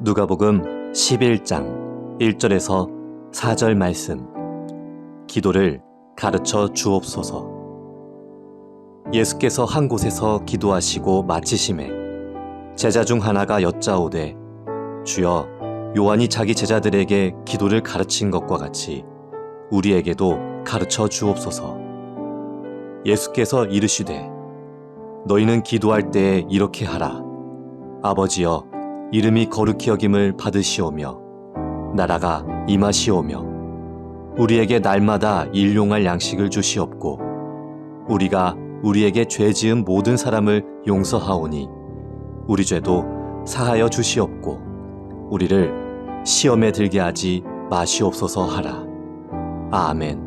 누가복음 11장 1절에서 4절 말씀. 기도를 가르쳐 주옵소서. 예수께서 한 곳에서 기도하시고 마치심에 제자 중 하나가 여짜오되, 주여, 요한이 자기 제자들에게 기도를 가르친 것과 같이 우리에게도 가르쳐 주옵소서. 예수께서 이르시되, 너희는 기도할 때에 이렇게 하라. 아버지여, 이름이 거룩히 여김을 받으시오며 나라가 임하시오며 우리에게 날마다 일용할 양식을 주시옵고, 우리가 우리에게 죄 지은 모든 사람을 용서하오니 우리 죄도 사하여 주시옵고, 우리를 시험에 들게 하지 마시옵소서 하라. 아멘.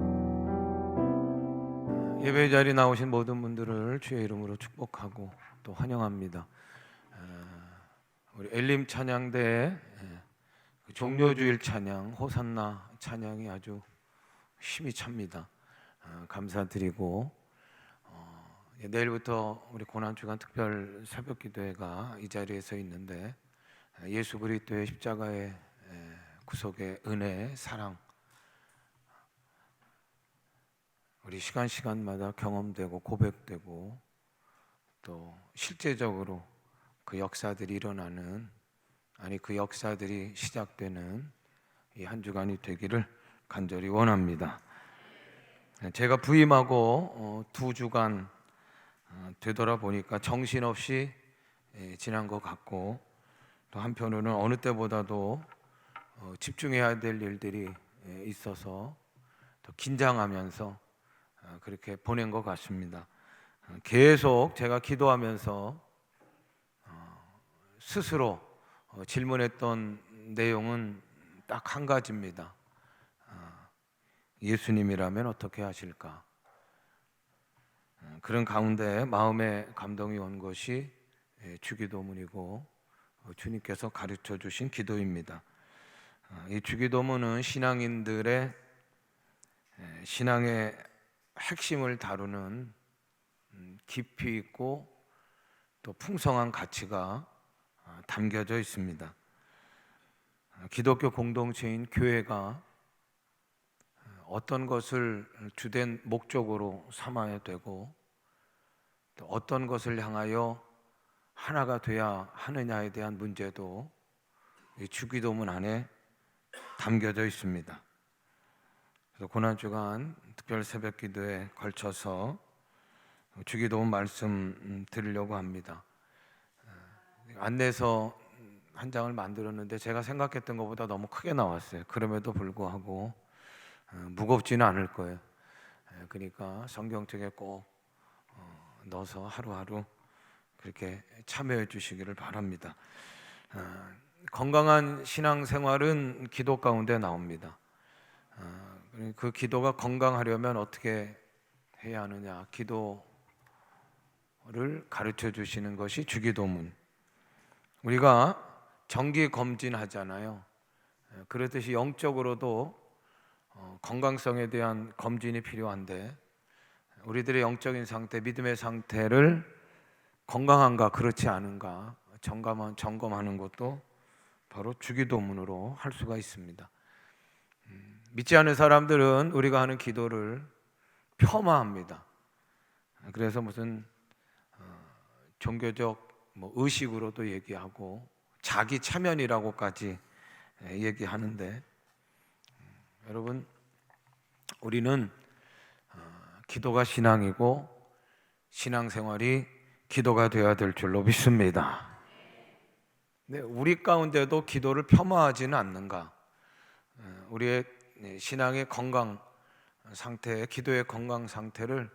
예배 자리에 나오신 모든 분들을 주의 이름으로 축복하고 또 환영합니다. 우리 엘림 찬양대 종료주일 찬양 호산나 찬양이 아주 힘이 찹니다. 감사드리고 내일부터 우리 고난주간 특별 새벽기도회가 이 자리에 서 있는데, 예수 그리스도의 십자가의 구속의 은혜, 사랑, 우리 시간마다 경험되고 고백되고 또 실제적으로 그 역사들이 일어나는, 그 역사들이 시작되는 이 한 주간이 되기를 간절히 원합니다. 제가 부임하고 2주간 되돌아보니까 정신없이 지난 것 같고, 또 한편으로는 어느 때보다도 집중해야 될 일들이 있어서 더 긴장하면서 그렇게 보낸 것 같습니다. 계속 제가 기도하면서 스스로 질문했던 내용은 딱 한 가지입니다. 예수님이라면 어떻게 하실까? 그런 가운데 마음에 감동이 온 것이 주기도문이고 주님께서 가르쳐 주신 기도입니다. 이 주기도문은 신앙인들의 신앙의 핵심을 다루는 깊이 있고 또 풍성한 가치가 담겨져 있습니다. 기독교 공동체인 교회가 어떤 것을 주된 목적으로 삼아야 되고, 또 어떤 것을 향하여 하나가 돼야 하느냐에 대한 문제도 이 주기도문 안에 담겨져 있습니다. 그래서 고난주간 특별 새벽기도에 걸쳐서 주기도문 말씀 드리려고 합니다. 안내서 한 장을 만들었는데 제가 생각했던 것보다 너무 크게 나왔어요. 그럼에도 불구하고 무겁지는 않을 거예요. 그러니까 성경책에 꼭 넣어서 하루하루 그렇게 참여해 주시기를 바랍니다. 건강한 신앙생활은 기도 가운데 나옵니다. 그 기도가 건강하려면 어떻게 해야 하느냐, 기도를 가르쳐 주시는 것이 주기도문. 우리가 정기 검진하잖아요. 그렇듯이 영적으로도 건강성에 대한 검진이 필요한데, 우리들의 영적인 상태, 믿음의 상태를 건강한가 그렇지 않은가 점검하는 것도 바로 주기도문으로 할 수가 있습니다. 믿지 않는 사람들은 우리가 하는 기도를 폄하합니다. 그래서 무슨 종교적 의식으로도 얘기하고 자기 참여이라고까지 얘기하는데, 여러분, 우리는 기도가 신앙이고 신앙생활이 기도가 되어야 될 줄로 믿습니다. 근데 우리 가운데도 기도를 폄하하지는 않는가? 우리의 신앙의 건강 상태, 기도의 건강 상태를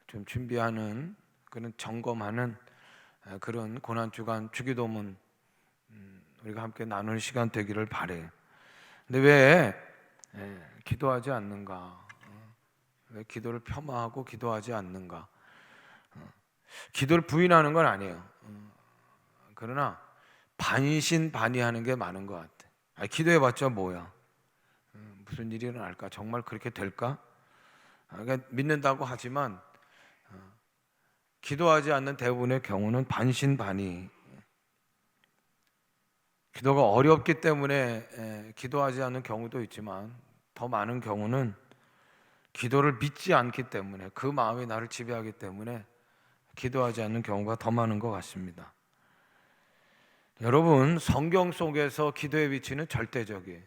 좀 준비하는, 그런 점검하는 그런 고난주간 주기도문 우리가 함께 나누는 시간 되기를 바래요. 근데 왜 기도하지 않는가? 왜 기도를 폄하하고 기도하지 않는가? 기도를 부인하는 건 아니에요. 그러나 반신반의하는 게 많은 것 같아. 기도해봤자 뭐야? 무슨 일이 일어날까? 정말 그렇게 될까? 그러니까 믿는다고 하지만 기도하지 않는 대부분의 경우는 반신반의. 기도가 어렵기 때문에 기도하지 않는 경우도 있지만 더 많은 경우는 기도를 믿지 않기 때문에, 그 마음이 나를 지배하기 때문에 기도하지 않는 경우가 더 많은 것 같습니다. 여러분, 성경 속에서 기도의 위치는 절대적이에요.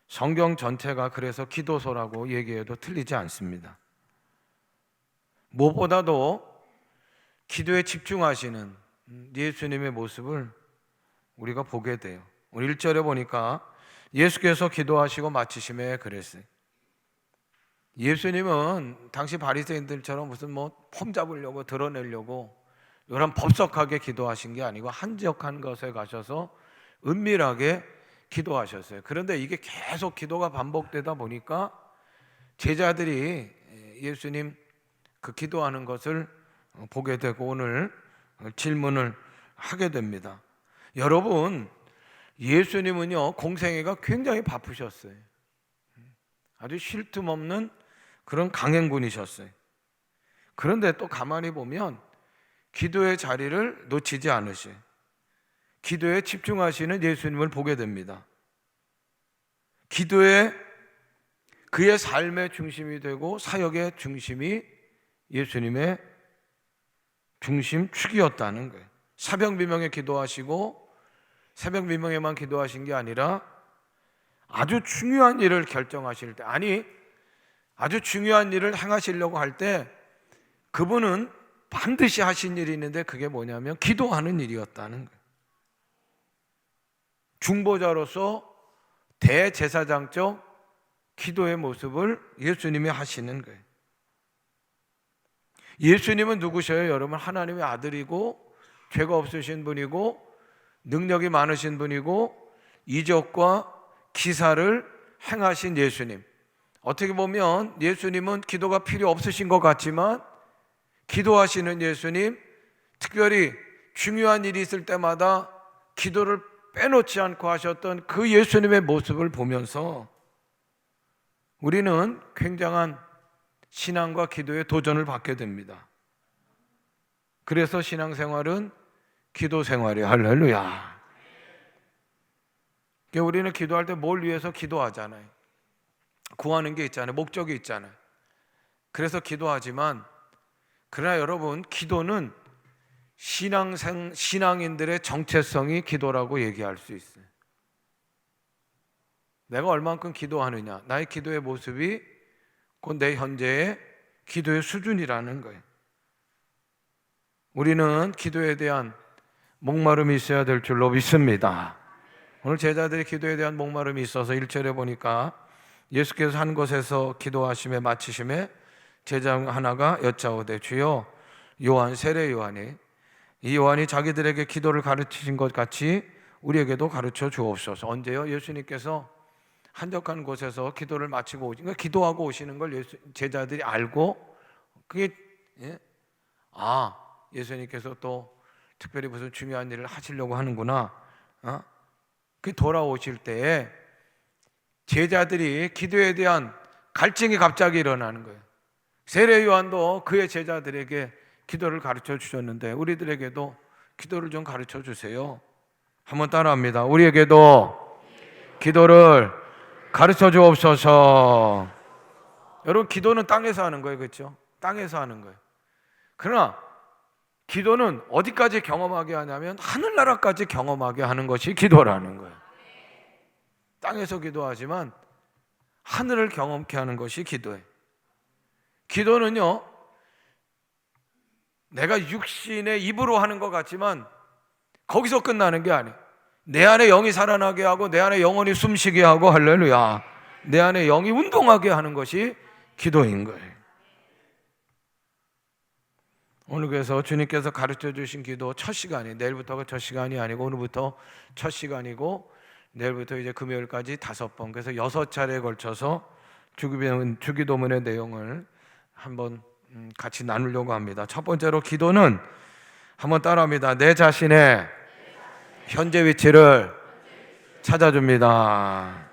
성경 전체가 그래서 기도서라고 얘기해도 틀리지 않습니다. 무엇보다도 기도에 집중하시는 예수님의 모습을 우리가 보게 돼요. 우리 1절에 보니까 예수께서 기도하시고 마치심에 그랬어요. 예수님은 당시 바리새인들처럼 무슨 폼 잡으려고 드러내려고 이런 법석하게 기도하신 게 아니고 한적한 곳에 가셔서 은밀하게 기도하셨어요. 그런데 이게 계속 기도가 반복되다 보니까 제자들이 예수님 그 기도하는 것을 보게 되고 오늘 질문을 하게 됩니다. 여러분, 예수님은요 공생애가 굉장히 바쁘셨어요. 아주 쉴 틈 없는 그런 강행군이셨어요. 그런데 또 가만히 보면 기도의 자리를 놓치지 않으셔요. 기도에 집중하시는 예수님을 보게 됩니다. 기도에 그의 삶의 중심이 되고 사역의 중심이 예수님의 중심축이었다는 거예요. 새벽미명에 기도하시고 새벽미명에만 기도하신 게 아니라 아주 중요한 일을 결정하실 때, 아니 아주 중요한 일을 행하시려고 할 때 그분은 반드시 하신 일이 있는데 그게 뭐냐면 기도하는 일이었다는 거예요. 중보자로서 대제사장적 기도의 모습을 예수님이 하시는 거예요. 예수님은 누구셔요? 여러분, 하나님의 아들이고 죄가 없으신 분이고 능력이 많으신 분이고 이적과 기사를 행하신 예수님. 어떻게 보면 예수님은 기도가 필요 없으신 것 같지만 기도하시는 예수님, 특별히 중요한 일이 있을 때마다 기도를 빼놓지 않고 하셨던 그 예수님의 모습을 보면서 우리는 굉장한 신앙과 기도의 도전을 받게 됩니다. 그래서 신앙생활은 기도 생활이에요. 할렐루야. 우리는 기도할 때 뭘 위해서 기도하잖아요. 구하는 게 있잖아요. 목적이 있잖아요. 그래서 기도하지만, 그러나 여러분, 기도는 신앙인들의 정체성이 기도라고 얘기할 수 있어요. 내가 얼만큼 기도하느냐, 나의 기도의 모습이 곧 내 현재의 기도의 수준이라는 거예요. 우리는 기도에 대한 목마름이 있어야 될 줄로 믿습니다. 오늘 제자들이 기도에 대한 목마름이 있어서 1절에 보니까 예수께서 한 곳에서 기도하심에 마치심에 제자 하나가 여짜오되 주여, 요한 세례 요한이 이 요한이 자기들에게 기도를 가르치신 것 같이 우리에게도 가르쳐 주옵소서. 언제요? 예수님께서 한적한 곳에서 기도를 마치고 그러니까 기도하고 오시는 걸 제자들이 알고 그게 예수님께서 또 특별히 무슨 중요한 일을 하시려고 하는구나. 그 돌아오실 때에 제자들이 기도에 대한 갈증이 갑자기 일어나는 거예요. 세례 요한도 그의 제자들에게 기도를 가르쳐 주셨는데 우리들에게도 기도를 좀 가르쳐 주세요. 한번 따라합니다. 우리에게도 기도를 가르쳐 주옵소서. 여러분, 기도는 땅에서 하는 거예요. 그렇죠? 땅에서 하는 거예요. 그러나 기도는 어디까지 경험하게 하냐면 하늘나라까지 경험하게 하는 것이 기도라는 거예요. 땅에서 기도하지만 하늘을 경험케 하는 것이 기도예요. 기도는요, 내가 육신의 입으로 하는 것 같지만 거기서 끝나는 게 아니에요. 내 안에 영이 살아나게 하고 내 안에 영혼이 숨쉬게 하고, 할렐루야, 내 안에 영이 운동하게 하는 것이 기도인 거예요. 오늘 그래서 주님께서 가르쳐 주신 기도 첫 시간이, 내일부터가 첫 시간이 아니고 오늘부터 첫 시간이고 내일부터 이제 금요일까지 5번, 그래서 6차례에 걸쳐서 주기도문의 내용을 한번 같이 나누려고 합니다. 첫 번째로 기도는, 한번 따라합니다. 내 자신의 현재 위치를 찾아줍니다.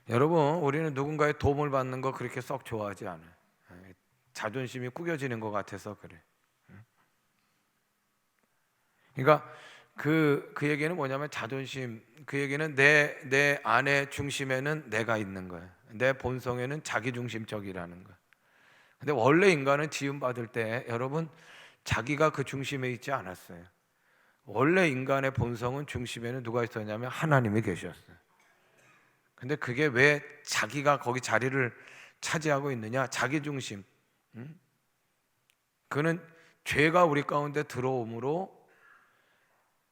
여러분, 우리는 누군가의 도움을 받는 거 그렇게 썩 좋아하지 않아요. 자존심이 구겨지는 것 같아서 그래. 그러니까 그 얘기는 뭐냐면 자존심. 그 얘기는 내 안의 중심에는 내가 있는 거예요. 내 본성에는 자기중심적이라는 거예요. 근데 원래 인간은 지음 받을 때 여러분 자기가 그 중심에 있지 않았어요. 원래 인간의 본성은 중심에는 누가 있었냐면 하나님이 계셨어요. 근데 그게 왜 자기가 거기 자리를 차지하고 있느냐? 자기중심. 그는 죄가 우리 가운데 들어옴으로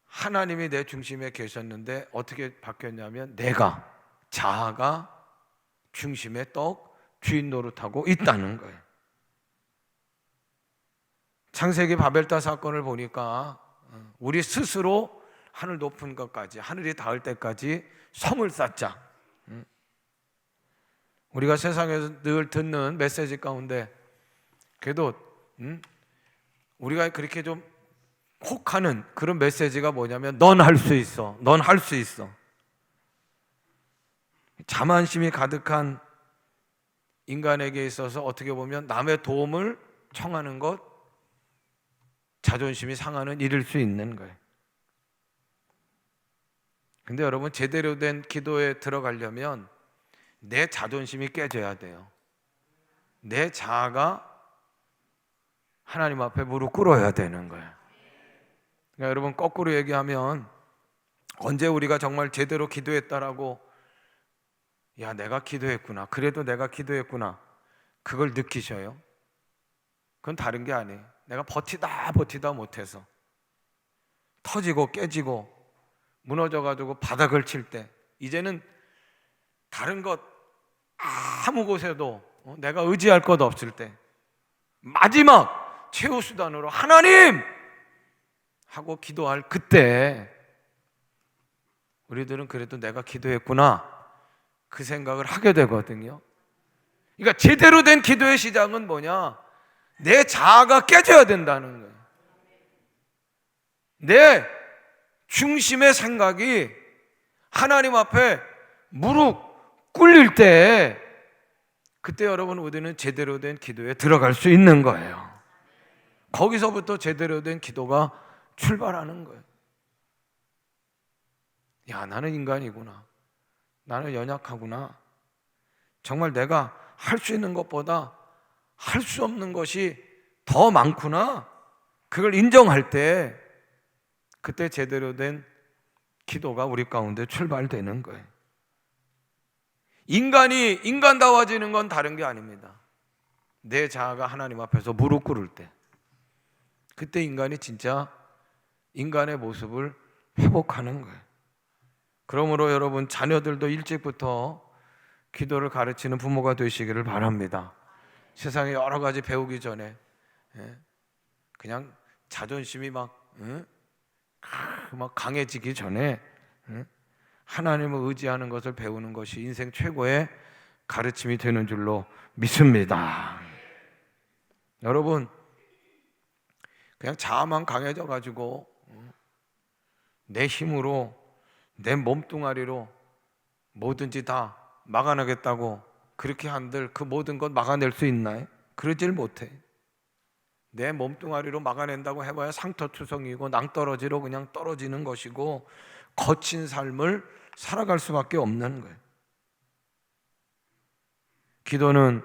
하나님이 내 중심에 계셨는데 어떻게 바뀌었냐면 내가, 자아가 중심에 떡 주인 노릇하고 있다는 거예요. 창세기 바벨탑 사건을 보니까 우리 스스로 하늘 높은 것까지, 하늘이 닿을 때까지 성을 쌓자. 우리가 세상에서 늘 듣는 메시지 가운데 그래도 우리가 그렇게 좀 혹하는 그런 메시지가 뭐냐면 넌 할 수 있어. 넌 할 수 있어. 자만심이 가득한 인간에게 있어서 어떻게 보면 남의 도움을 청하는 것, 자존심이 상하는 일일 수 있는 거예요. 근데 여러분 제대로 된 기도에 들어가려면 내 자존심이 깨져야 돼요. 내 자아가 하나님 앞에 무릎 꿇어야 되는 거예요. 그러니까 여러분 거꾸로 얘기하면 언제 우리가 정말 제대로 기도했다라고 야 내가 기도했구나, 그래도 내가 기도했구나 그걸 느끼셔요? 그건 다른 게 아니에요. 내가 버티다 못해서 터지고 깨지고 무너져가지고 바닥을 칠 때 이제는 다른 것 아무 곳에도 내가 의지할 것 없을 때 마지막 최후 수단으로 하나님! 하고 기도할 그때 우리들은 그래도 내가 기도했구나 그 생각을 하게 되거든요. 그러니까 제대로 된 기도의 시작은 뭐냐? 내 자아가 깨져야 된다는 거예요. 내 중심의 생각이 하나님 앞에 무릎 꿇릴 때 그때 여러분 우리는 제대로 된 기도에 들어갈 수 있는 거예요. 거기서부터 제대로 된 기도가 출발하는 거예요. 야, 나는 인간이구나. 나는 연약하구나. 정말 내가 할 수 있는 것보다 할 수 없는 것이 더 많구나. 그걸 인정할 때 그때 제대로 된 기도가 우리 가운데 출발되는 거예요. 인간이 인간다워지는 건 다른 게 아닙니다. 내 자아가 하나님 앞에서 무릎 꿇을 때 그때 인간이 진짜 인간의 모습을 회복하는 거예요. 그러므로 여러분 자녀들도 일찍부터 기도를 가르치는 부모가 되시기를 바랍니다. 세상에 여러 가지 배우기 전에 그냥 자존심이 막 강해지기 전에 하나님을 의지하는 것을 배우는 것이 인생 최고의 가르침이 되는 줄로 믿습니다. 여러분 그냥 자아만 강해져 가지고 내 힘으로 내 몸뚱아리로 뭐든지 다 막아내겠다고 그렇게 한들 그 모든 것 막아낼 수 있나요? 그러질 못해. 내 몸뚱아리로 막아낸다고 해봐야 상처투성이고 낭떠러지로 그냥 떨어지는 것이고 거친 삶을 살아갈 수밖에 없는 거예요. 기도는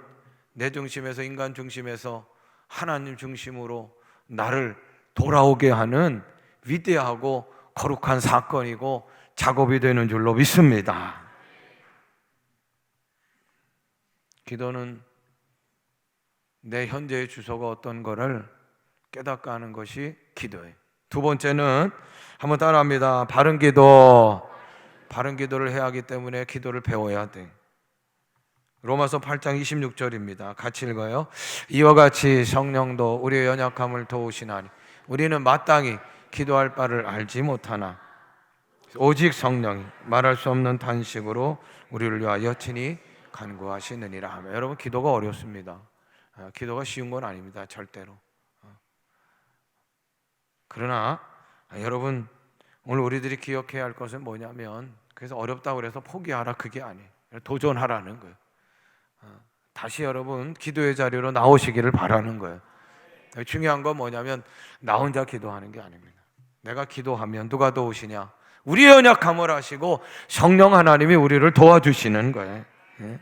내 중심에서 인간 중심에서 하나님 중심으로 나를 돌아오게 하는 위대하고 거룩한 사건이고 작업이 되는 줄로 믿습니다. 기도는 내 현재의 주소가 어떤 거를 깨닫게 하는 것이 기도예요. 두 번째는 한번 따라합니다. 바른 기도. 바른 기도를 해야 하기 때문에 기도를 배워야 돼. 로마서 8장 26절입니다. 같이 읽어요. 이와 같이 성령도 우리의 연약함을 도우시나니 우리는 마땅히 기도할 바를 알지 못하나 오직 성령이 말할 수 없는 탄식으로 우리를 위하여 친히 간구하시느니라 하며. 여러분 기도가 어렵습니다. 기도가 쉬운 건 아닙니다. 절대로. 그러나 여러분 오늘 우리들이 기억해야 할 것은 뭐냐면 그래서 어렵다고 해서 포기하라 그게 아니에요. 도전하라는 거예요. 다시 여러분 기도의 자리로 나오시기를 바라는 거예요. 중요한 건 뭐냐면 나 혼자 기도하는 게 아닙니다. 내가 기도하면 누가 도우시냐? 우리의 연약함을 아시고 성령 하나님이 우리를 도와주시는 거예요. 예?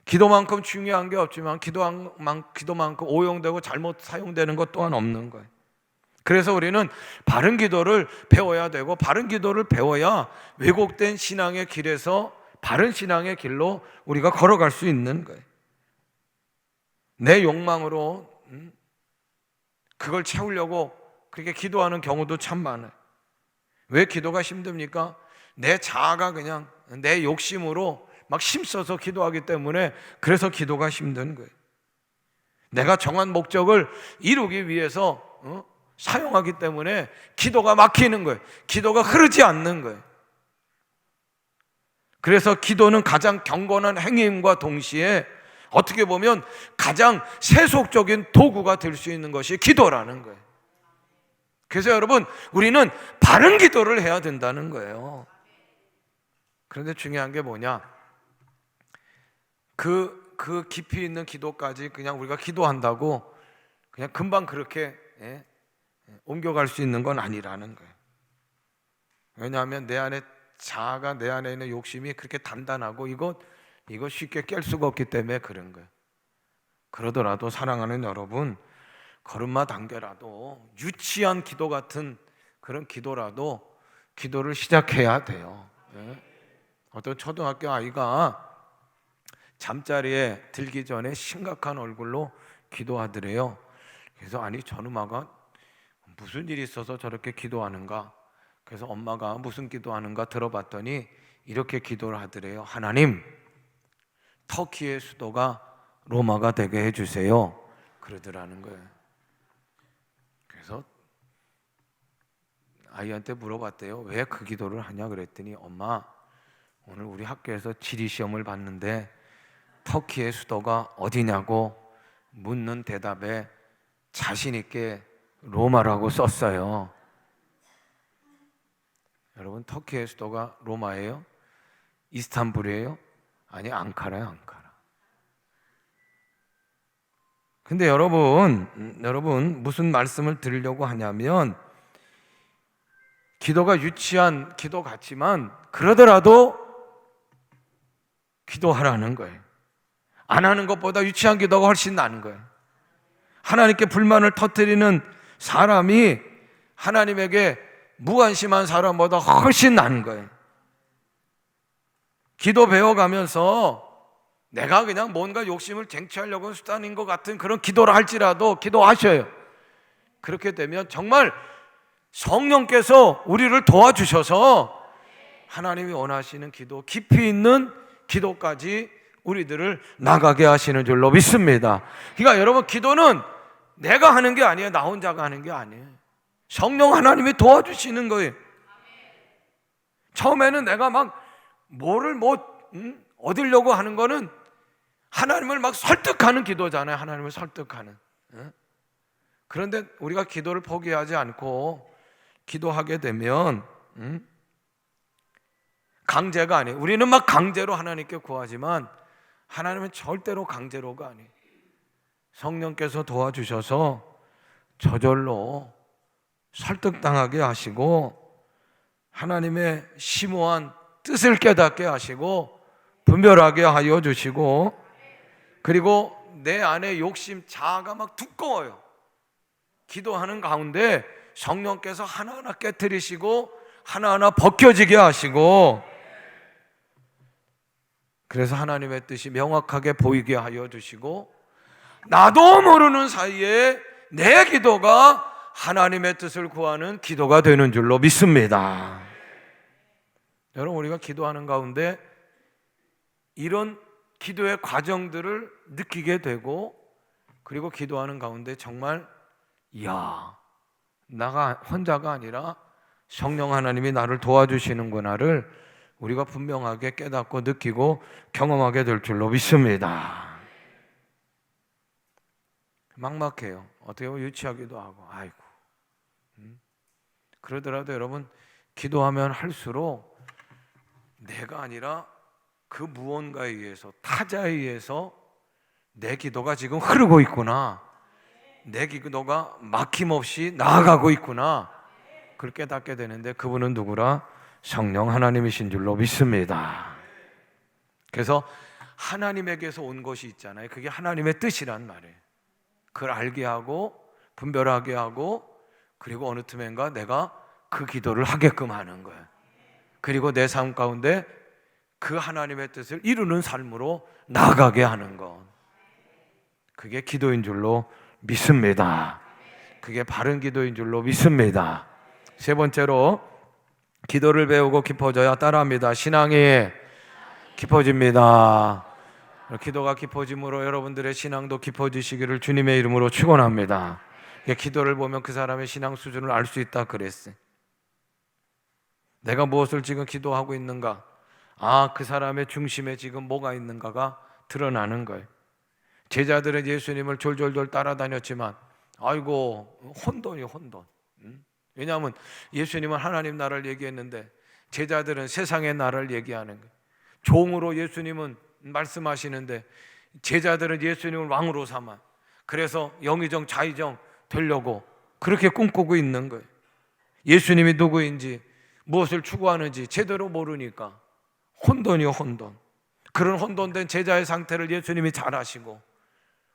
기도만큼 중요한 게 없지만 기도만큼 오용되고 잘못 사용되는 것 또한 없는 거예요. 그래서 우리는 바른 기도를 배워야 되고, 바른 기도를 배워야 왜곡된 신앙의 길에서 바른 신앙의 길로 우리가 걸어갈 수 있는 거예요. 내 욕망으로 그걸 채우려고 그렇게 기도하는 경우도 참 많아요. 왜 기도가 힘듭니까? 내 자아가 그냥 내 욕심으로 막 힘써서 기도하기 때문에, 그래서 기도가 힘든 거예요. 내가 정한 목적을 이루기 위해서 사용하기 때문에 기도가 막히는 거예요. 기도가 흐르지 않는 거예요. 그래서 기도는 가장 경건한 행위임과 동시에 어떻게 보면 가장 세속적인 도구가 될 수 있는 것이 기도라는 거예요. 그래서 여러분, 우리는 바른 기도를 해야 된다는 거예요. 그런데 중요한 게 뭐냐? 그 깊이 있는 기도까지 그냥 우리가 기도한다고 그냥 금방 그렇게 옮겨갈 수 있는 건 아니라는 거예요. 왜냐하면 내 안에 자아가, 내 안에 있는 욕심이 그렇게 단단하고 이거 쉽게 깰 수가 없기 때문에 그런 거예요. 그러더라도 사랑하는 여러분, 걸음마 단계라도 유치한 기도 같은 그런 기도라도 기도를 시작해야 돼요. 어떤 초등학교 아이가 잠자리에 들기 전에 심각한 얼굴로 기도하더래요. 그래서 아니, 저놈아가 무슨 일이 있어서 저렇게 기도하는가? 그래서 엄마가 무슨 기도하는가 들어봤더니 이렇게 기도를 하더래요. 하나님, 터키의 수도가 로마가 되게 해주세요. 그러더라는 거예요. 그래서 아이한테 물어봤대요. 왜 그 기도를 하냐 그랬더니, 엄마, 오늘 우리 학교에서 지리 시험을 봤는데 터키의 수도가 어디냐고 묻는 대답에 자신 있게 로마라고 썼어요. 여러분, 터키의 수도가 로마예요? 이스탄불이에요? 아니, 앙카라예요, 앙카라. 근데 여러분 무슨 말씀을 드리려고 하냐면, 기도가 유치한 기도 같지만 그러더라도 기도하라는 거예요. 안 하는 것보다 유치한 기도가 훨씬 나은 거예요. 하나님께 불만을 터뜨리는 사람이 하나님에게 무관심한 사람보다 훨씬 나은 거예요. 기도 배워가면서 내가 그냥 뭔가 욕심을 쟁취하려고 수단인 것 같은 그런 기도를 할지라도 기도하셔요. 그렇게 되면 정말 성령께서 우리를 도와주셔서 하나님이 원하시는 기도, 깊이 있는 기도까지 우리들을 나가게 하시는 줄로 믿습니다. 그러니까 여러분, 기도는 내가 하는 게 아니에요. 나 혼자가 하는 게 아니에요. 성령 하나님이 도와주시는 거예요. 처음에는 내가 막 뭐를 얻으려고 하는 거는 하나님을 막 설득하는 기도잖아요. 하나님을 설득하는. 그런데 우리가 기도를 포기하지 않고 기도하게 되면 강제가 아니에요. 우리는 막 강제로 하나님께 구하지만 하나님은 절대로 강제로가 아니에요. 성령께서 도와주셔서 저절로 설득당하게 하시고 하나님의 심오한 뜻을 깨닫게 하시고 분별하게 하여 주시고, 그리고 내 안에 욕심, 자아가 막 두꺼워요. 기도하는 가운데 성령께서 하나하나 깨트리시고 하나하나 벗겨지게 하시고, 그래서 하나님의 뜻이 명확하게 보이게 하여 주시고, 나도 모르는 사이에 내 기도가 하나님의 뜻을 구하는 기도가 되는 줄로 믿습니다. 여러분, 우리가 기도하는 가운데 이런 기도의 과정들을 느끼게 되고, 그리고 기도하는 가운데 정말 나가 혼자가 아니라 성령 하나님이 나를 도와주시는구나를 우리가 분명하게 깨닫고 느끼고 경험하게 될 줄로 믿습니다. 막막해요. 어떻게 보면 유치하기도 하고, 아이고. 그러더라도 여러분, 기도하면 할수록 내가 아니라 그 무언가에 의해서, 타자에 의해서 내 기도가 지금 흐르고 있구나, 내 기도가 막힘없이 나아가고 있구나, 그걸 깨닫게 되는데 그분은 누구라? 성령 하나님이신 줄로 믿습니다. 그래서 하나님에게서 온 것이 있잖아요. 그게 하나님의 뜻이란 말이에요. 그걸 알게 하고 분별하게 하고, 그리고 어느 틈엔가 내가 그 기도를 하게끔 하는 거예요. 그리고 내 삶 가운데 그 하나님의 뜻을 이루는 삶으로 나아가게 하는 것, 그게 기도인 줄로 믿습니다. 그게 바른 기도인 줄로 믿습니다. 세 번째로, 기도를 배우고 깊어져야 따라합니다. 신앙이 깊어집니다. 기도가 깊어짐으로 여러분들의 신앙도 깊어지시기를 주님의 이름으로 축원합니다. 기도를 보면 그 사람의 신앙 수준을 알 수 있다 그랬어요. 내가 무엇을 지금 기도하고 있는가, 그 사람의 중심에 지금 뭐가 있는가가 드러나는 거예요. 제자들은 예수님을 졸졸졸 따라다녔지만 아이고 혼돈이에요, 혼돈. 왜냐하면 예수님은 하나님 나라를 얘기했는데 제자들은 세상의 나라를 얘기하는 거예요. 종으로 예수님은 말씀하시는데 제자들은 예수님을 왕으로 삼아, 그래서 영의정 자의정 되려고 그렇게 꿈꾸고 있는 거예요. 예수님이 누구인지 무엇을 추구하는지 제대로 모르니까 혼돈이요, 혼돈. 그런 혼돈된 제자의 상태를 예수님이 잘 아시고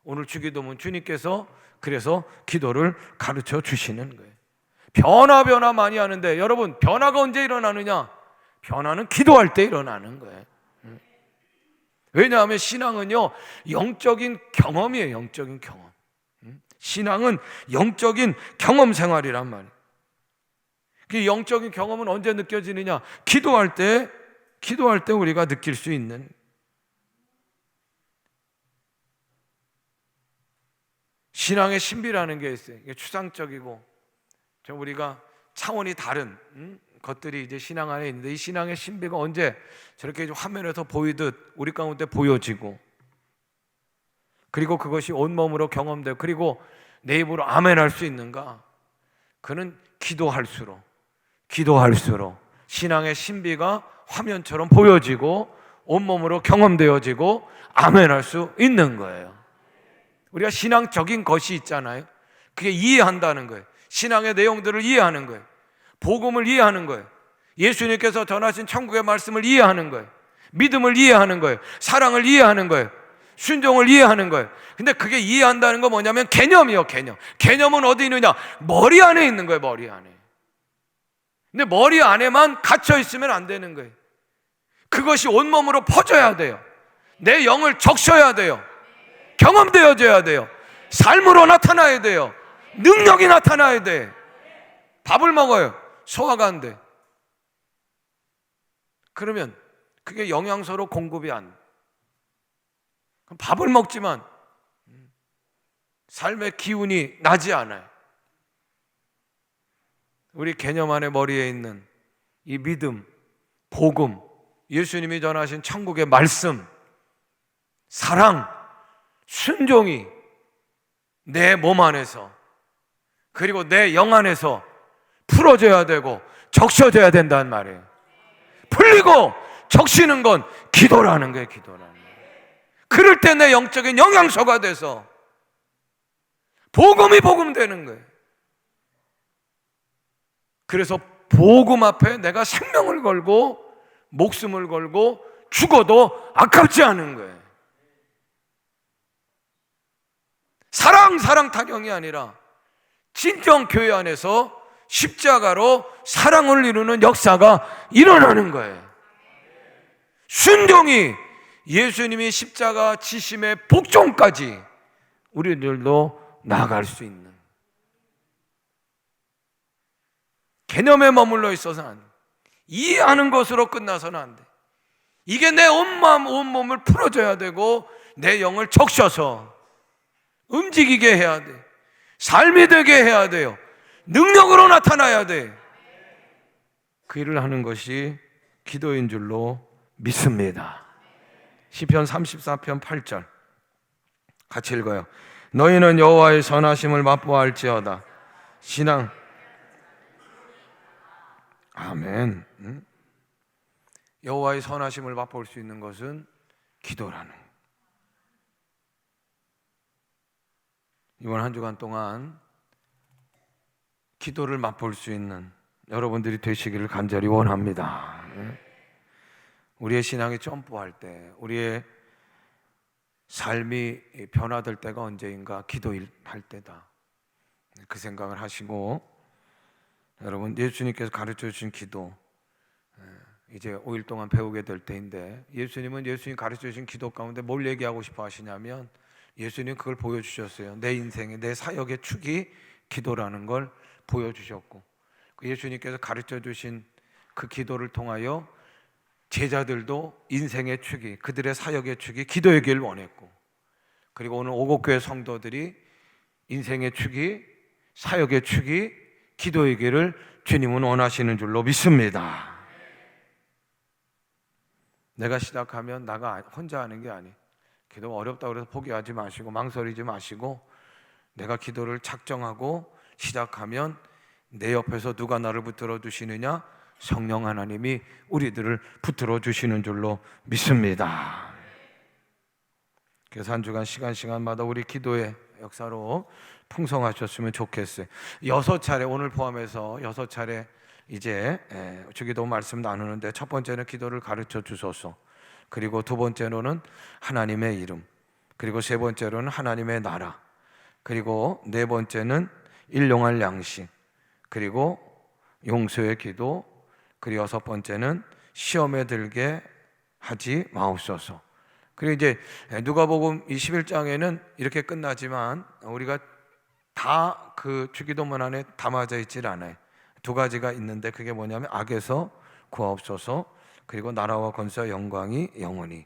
오늘 주기도문 주님께서 그래서 기도를 가르쳐 주시는 거예요. 변화 많이 하는데 여러분, 변화가 언제 일어나느냐? 변화는 기도할 때 일어나는 거예요. 왜냐하면 신앙은요, 영적인 경험이에요. 영적인 경험. 신앙은 영적인 경험 생활이란 말이에요. 그 영적인 경험은 언제 느껴지느냐? 기도할 때 우리가 느낄 수 있는. 신앙의 신비라는 게 있어요. 이게 추상적이고 좀 우리가 차원이 다른 것들이 이제 신앙 안에 있는데, 이 신앙의 신비가 언제 저렇게 화면에서 보이듯 우리 가운데 보여지고, 그리고 그것이 온몸으로 경험되고, 그리고 내 입으로 아멘 할 수 있는가? 그는 기도할수록 신앙의 신비가 화면처럼 보여지고 온몸으로 경험되어지고 아멘 할 수 있는 거예요. 우리가 신앙적인 것이 있잖아요. 그게 이해한다는 거예요. 신앙의 내용들을 이해하는 거예요. 복음을 이해하는 거예요. 예수님께서 전하신 천국의 말씀을 이해하는 거예요. 믿음을 이해하는 거예요. 사랑을 이해하는 거예요. 순종을 이해하는 거예요. 근데 그게 이해한다는 건 뭐냐면 개념이요, 개념. 개념은 어디 있느냐? 머리 안에 있는 거예요, 머리 안에. 근데 머리 안에만 갇혀 있으면 안 되는 거예요. 그것이 온몸으로 퍼져야 돼요. 내 영을 적셔야 돼요. 경험되어져야 돼요. 삶으로 나타나야 돼요. 능력이 나타나야 돼. 밥을 먹어요. 소화가 안 돼. 그러면 그게 영양소로 공급이 안 돼. 그럼 밥을 먹지만 삶의 기운이 나지 않아요. 우리 개념 안에 머리에 있는 이 믿음, 복음, 예수님이 전하신 천국의 말씀, 사랑, 순종이 내 몸 안에서 그리고 내 영 안에서 풀어져야 되고 적셔져야 된다는 말이에요. 풀리고 적시는 건 기도라는 거예요, 기도라는 거예요. 그럴 때 내 영적인 영양소가 돼서 복음이 복음되는 거예요. 그래서 복음 앞에 내가 생명을 걸고 목숨을 걸고 죽어도 아깝지 않은 거예요. 사랑 타령이 아니라 진정 교회 안에서 십자가로 사랑을 이루는 역사가 일어나는 거예요. 순종이 예수님이 십자가 지심의 복종까지 우리들도 나아갈 수 있는, 개념에 머물러 있어서는 안 돼. 이해하는 것으로 끝나서는 안 돼. 이게 내 온 마음 온 몸을 풀어줘야 되고 내 영을 적셔서 움직이게 해야 돼. 삶이 되게 해야 돼요. 능력으로 나타나야 돼. 그 일을 하는 것이 기도인 줄로 믿습니다. 시편 34편 8절 같이 읽어요. 너희는 여호와의 선하심을 맛보아할지어다. 신앙. 아멘. 여호와의 선하심을 맛볼 수 있는 것은 기도라는. 이번 한 주간 동안 기도를 맛볼 수 있는 여러분들이 되시기를 간절히 원합니다. 우리의 신앙이 점프할 때, 우리의 삶이 변화될 때가 언제인가? 기도할 때다. 그 생각을 하시고, 여러분, 예수님께서 가르쳐 주신 기도 이제 5일 동안 배우게 될 때인데, 예수님은 예수님 가르쳐 주신 기도 가운데 뭘 얘기하고 싶어 하시냐면, 예수님 그걸 보여주셨어요. 내 인생의, 내 사역의 축이 기도라는 걸 보여주셨고, 예수님께서 가르쳐 주신 그 기도를 통하여 제자들도 인생의 축이, 그들의 사역의 축이 기도이길 원했고, 그리고 오늘 오곡교회 성도들이 인생의 축이, 사역의 축이 기도이기를 주님은 원하시는 줄로 믿습니다. 내가 시작하면 나가 혼자 하는 게 아니에요. 기도가 어렵다고 해서 포기하지 마시고 망설이지 마시고, 내가 기도를 작정하고 시작하면 내 옆에서 누가 나를 붙들어 주시느냐? 성령 하나님이 우리들을 붙들어 주시는 줄로 믿습니다. 그래서 한 주간 시간마다 우리 기도의 역사로 풍성하셨으면 좋겠어요. 6차례, 오늘 포함해서 6차례 이제 주기도 말씀 나누는데, 첫 번째는 기도를 가르쳐 주소서, 그리고 두 번째로는 하나님의 이름, 그리고 세 번째로는 하나님의 나라, 그리고 네 번째는 일용할 양식, 그리고 용서의 기도, 그리고 여섯 번째는 시험에 들게 하지 마옵소서. 그리고 이제 누가복음 21장에는 이렇게 끝나지만 우리가 다 그 주기도문 안에 담아져 있질 않아요. 두 가지가 있는데, 그게 뭐냐면 악에서 구하옵소서, 그리고 나라와 권세와 영광이 영원히.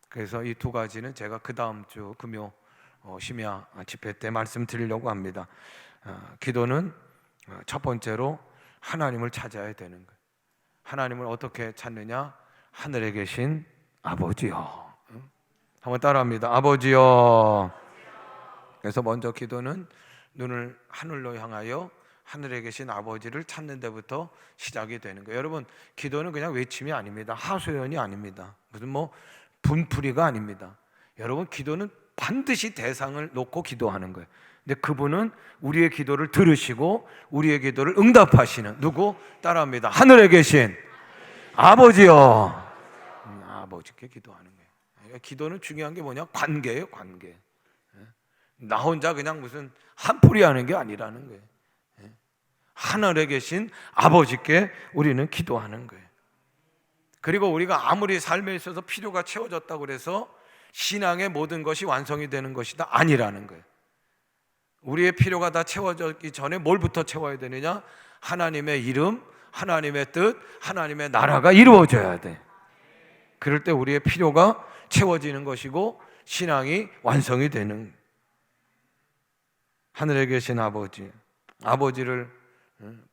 그래서 이 두 가지는 제가 그 다음 주 금요 심야 집회 때 말씀드리려고 합니다. 기도는 첫 번째로 하나님을 찾아야 되는 거예요. 하나님을 어떻게 찾느냐? 하늘에 계신 아버지요. 한번 따라합니다. 아버지요. 그래서 먼저 기도는 눈을 하늘로 향하여 하늘에 계신 아버지를 찾는 데부터 시작이 되는 거예요. 여러분, 기도는 그냥 외침이 아닙니다. 하소연이 아닙니다. 무슨 분풀이가 아닙니다. 여러분, 기도는 반드시 대상을 놓고 기도하는 거예요. 근데 그분은 우리의 기도를 들으시고 우리의 기도를 응답하시는, 누구? 따라합니다. 하늘에 계신 아버지요. 아버지께 기도하는 거예요. 기도는 중요한 게 뭐냐? 관계예요, 관계. 나 혼자 그냥 무슨 한풀이 하는 게 아니라는 거예요. 하늘에 계신 아버지께 우리는 기도하는 거예요. 그리고 우리가 아무리 삶에 있어서 필요가 채워졌다고 그래서 신앙의 모든 것이 완성이 되는 것이다, 아니라는 거예요. 우리의 필요가 다 채워졌기 전에 뭘부터 채워야 되느냐? 하나님의 이름, 하나님의 뜻, 하나님의 나라가 이루어져야 돼. 그럴 때 우리의 필요가 채워지는 것이고 신앙이 완성이 되는. 하늘에 계신 아버지, 아버지를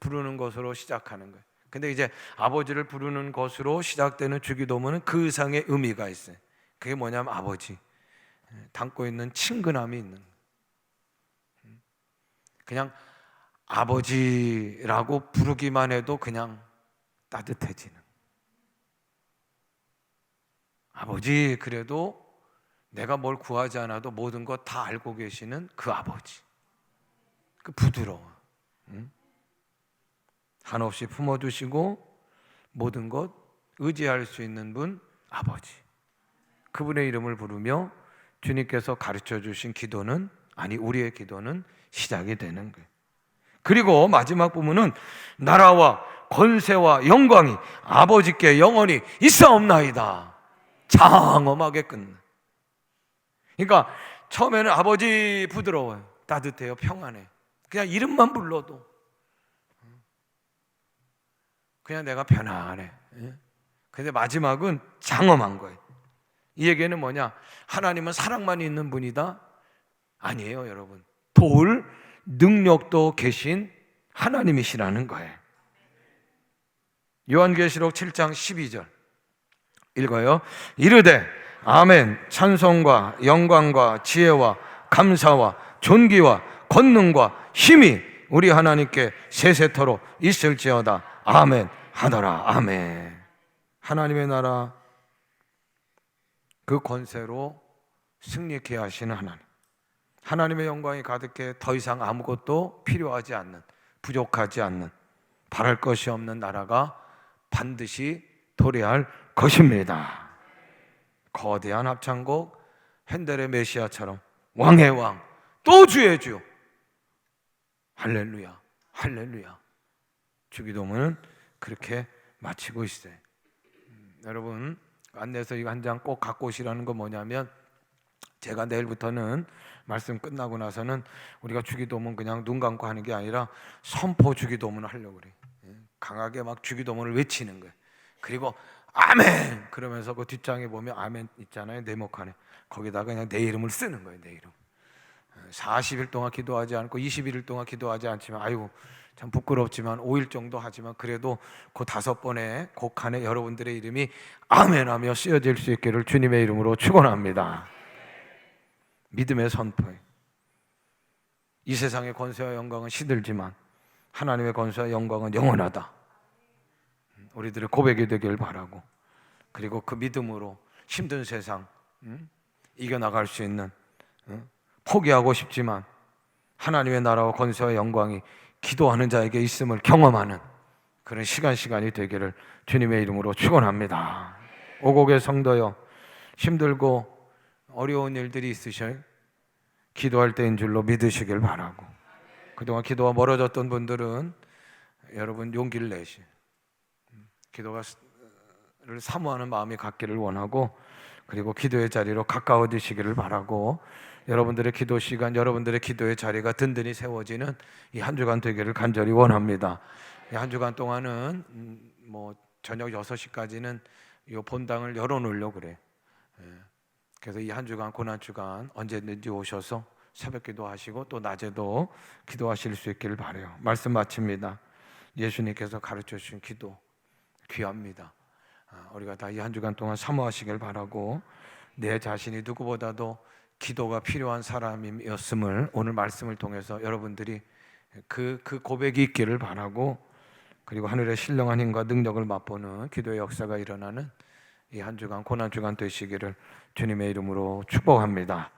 부르는 것으로 시작하는 거예요. 근데 이제 아버지를 부르는 것으로 시작되는 주기도문은 그 이상의 의미가 있어요. 그게 뭐냐면 아버지, 담고 있는 친근함이 있는, 그냥 아버지라고 부르기만 해도 그냥 따뜻해지는. 아버지, 그래도 내가 뭘 구하지 않아도 모든 것 다 알고 계시는 그 아버지, 그 부드러워, 한없이 품어주시고 모든 것 의지할 수 있는 분, 아버지. 그분의 이름을 부르며 주님께서 가르쳐 주신 기도는, 아니 우리의 기도는 시작이 되는 거예요. 그리고 마지막 부분은 나라와 권세와 영광이 아버지께 영원히 있사옵나이다. 장엄하게 끝나. 그러니까 처음에는 아버지 부드러워요, 따뜻해요, 평안해. 그냥 이름만 불러도 그냥 내가 편안해. 근데 마지막은 장엄한 거예요. 이 얘기는 뭐냐? 하나님은 사랑만 있는 분이다? 아니에요, 여러분. 도울 능력도 계신 하나님이시라는 거예요. 요한계시록 7장 12절 읽어요. 이르되 아멘. 찬송과 영광과 지혜와 감사와 존귀와 권능과 힘이 우리 하나님께 세세토록 있을지어다. 아멘 하더라. 아멘. 하나님의 나라, 그 권세로 승리케 하시는 하나님, 하나님의 영광이 가득해 더 이상 아무것도 필요하지 않는, 부족하지 않는, 바랄 것이 없는 나라가 반드시 도래할 것입니다. 거대한 합창곡 핸델의 메시아처럼 왕의 왕 또 주의 주, 할렐루야 할렐루야. 주기도문은 그렇게 마치고 있어요. 여러분 안내서 이거 한 장 꼭 갖고 오시라는 건 뭐냐면, 제가 내일부터는 말씀 끝나고 나서는 우리가 주기도문 그냥 눈 감고 하는 게 아니라 선포 주기도문을 하려고 그래요. 강하게 막 주기도문을 외치는 거예요. 그리고 아멘 그러면서 그 뒷장에 보면 아멘 있잖아요. 네모칸에 거기다가 그냥 내 이름을 쓰는 거예요. 내 이름. 40일 동안 기도하지 않고 21일 동안 기도하지 않지만 아이고 참 부끄럽지만 5일 정도 하지만 그래도 그 5번의 곡 안에 여러분들의 이름이 아멘하며 쓰여질 수 있기를 주님의 이름으로 축원합니다. 믿음의 선포에 이 세상의 권세와 영광은 시들지만 하나님의 권세와 영광은 영원하다. 우리들의 고백이 되길 바라고, 그리고 그 믿음으로 힘든 세상 이겨나갈 수 있는, 포기하고 싶지만 하나님의 나라와 권세와 영광이 기도하는 자에게 있음을 경험하는 그런 시간이 되기를 주님의 이름으로 축원합니다. 오곡의 성도여, 힘들고 어려운 일들이 있으셔요. 기도할 때인 줄로 믿으시길 바라고, 그동안 기도가 멀어졌던 분들은 여러분 용기를 내시, 기도를 사모하는 마음이 갖기를 원하고, 그리고 기도의 자리로 가까워지시기를 바라고, 여러분들의 기도 시간, 여러분들의 기도의 자리가 든든히 세워지는 이 한 주간 되기를 간절히 원합니다. 이 한 주간 동안은 뭐 저녁 6시까지는 이 본당을 열어놓으려고 그래. 그래서 이 한 주간 고난 주간 언제든지 오셔서 새벽 기도하시고 또 낮에도 기도하실 수 있기를 바라요. 말씀 마칩니다. 예수님께서 가르쳐 주신 기도 귀합니다. 우리가 다 이 한 주간 동안 사모하시길 바라고, 내 자신이 누구보다도 기도가 필요한 사람이었음을 오늘 말씀을 통해서 여러분들이 그 고백이 있기를 바라고, 그리고 하늘의 신령한 힘과 능력을 맛보는 기도의 역사가 일어나는 이 한 주간 고난 주간 되시기를 주님의 이름으로 축복합니다.